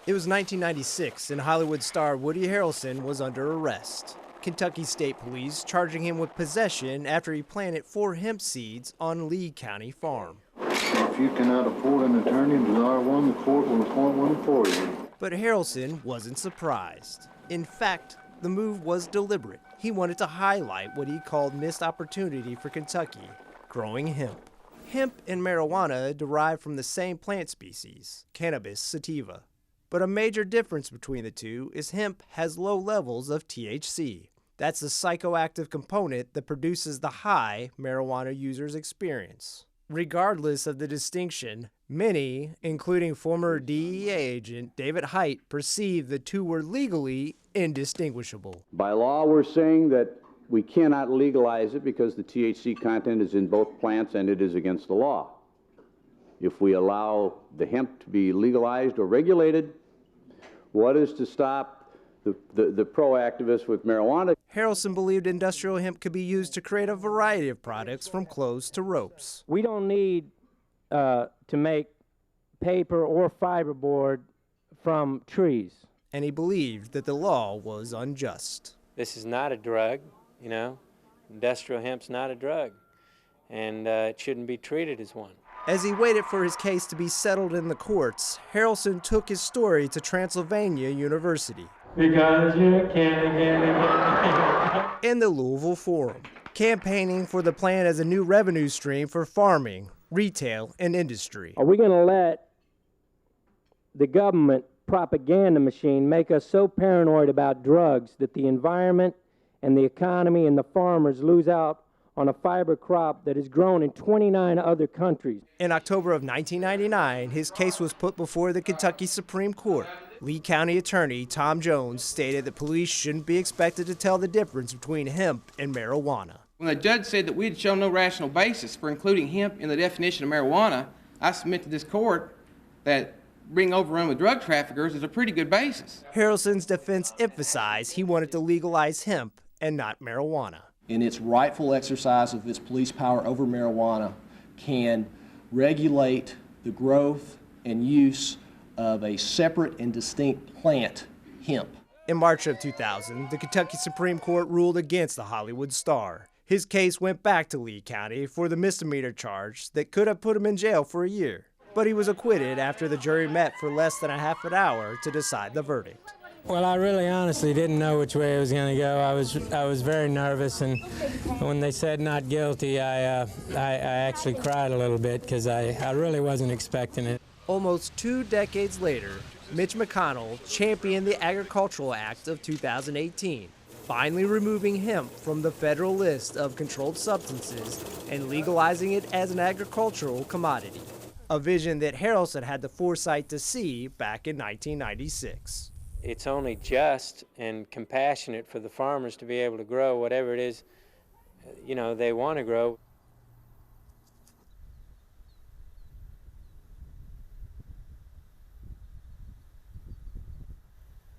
It was 1996, and Hollywood star Woody Harrelson was under arrest. Kentucky State Police charging him with possession after he planted 4 hemp seeds on Lee County farm. If you cannot afford an attorney and desire one, the court will appoint one for you. But Harrelson wasn't surprised. In fact, the move was deliberate. He wanted to highlight what he called missed opportunity for Kentucky, growing hemp. Hemp and marijuana derive from the same plant species, Cannabis sativa. But a major difference between the two is hemp has low levels of THC. That's the psychoactive component that produces the high marijuana users experience. Regardless of the distinction, many, including former DEA agent David Height, perceived the two were legally indistinguishable. By law, we're saying that we cannot legalize it because the THC content is in both plants and it is against the law. If we allow the hemp to be legalized or regulated, what is to stop the pro-activists with marijuana? Harrelson believed industrial hemp could be used to create a variety of products from clothes to ropes. We don't need to make paper or fiberboard from trees. And he believed that the law was unjust. This is not a drug, you know. Industrial hemp's not a drug, and it shouldn't be treated as one. As he waited for his case to be settled in the courts, Harrelson took his story to Transylvania University. Because you can. In the Louisville Forum, campaigning for the plan as a new revenue stream for farming, retail, and industry. Are we going to let the government propaganda machine make us so paranoid about drugs that the environment and the economy and the farmers lose out on a fiber crop that is grown in 29 other countries? In October of 1999, his case was put before the Kentucky Supreme Court. Lee County Attorney Tom Jones stated that police shouldn't be expected to tell the difference between hemp and marijuana. When the judge said that we had shown no rational basis for including hemp in the definition of marijuana, I submit to this court that being overrun with drug traffickers is a pretty good basis. Harrelson's defense emphasized he wanted to legalize hemp and not marijuana. In its rightful exercise of its police power over marijuana, can regulate the growth and use of a separate and distinct plant, hemp. In March of 2000, the Kentucky Supreme Court ruled against the Hollywood star. His case went back to Lee County for the misdemeanor charge that could have put him in jail for a year. But he was acquitted after the jury met for less than a half an hour to decide the verdict. Well, I really honestly didn't know which way it was going to go. I was very nervous, and when they said not guilty, I actually cried a little bit because I really wasn't expecting it. Almost 2 decades later, Mitch McConnell championed the Agricultural Act of 2018, finally removing hemp from the federal list of controlled substances and legalizing it as an agricultural commodity, a vision that Harrelson had the foresight to see back in 1996. It's only just and compassionate for the farmers to be able to grow whatever it is, you know, they want to grow.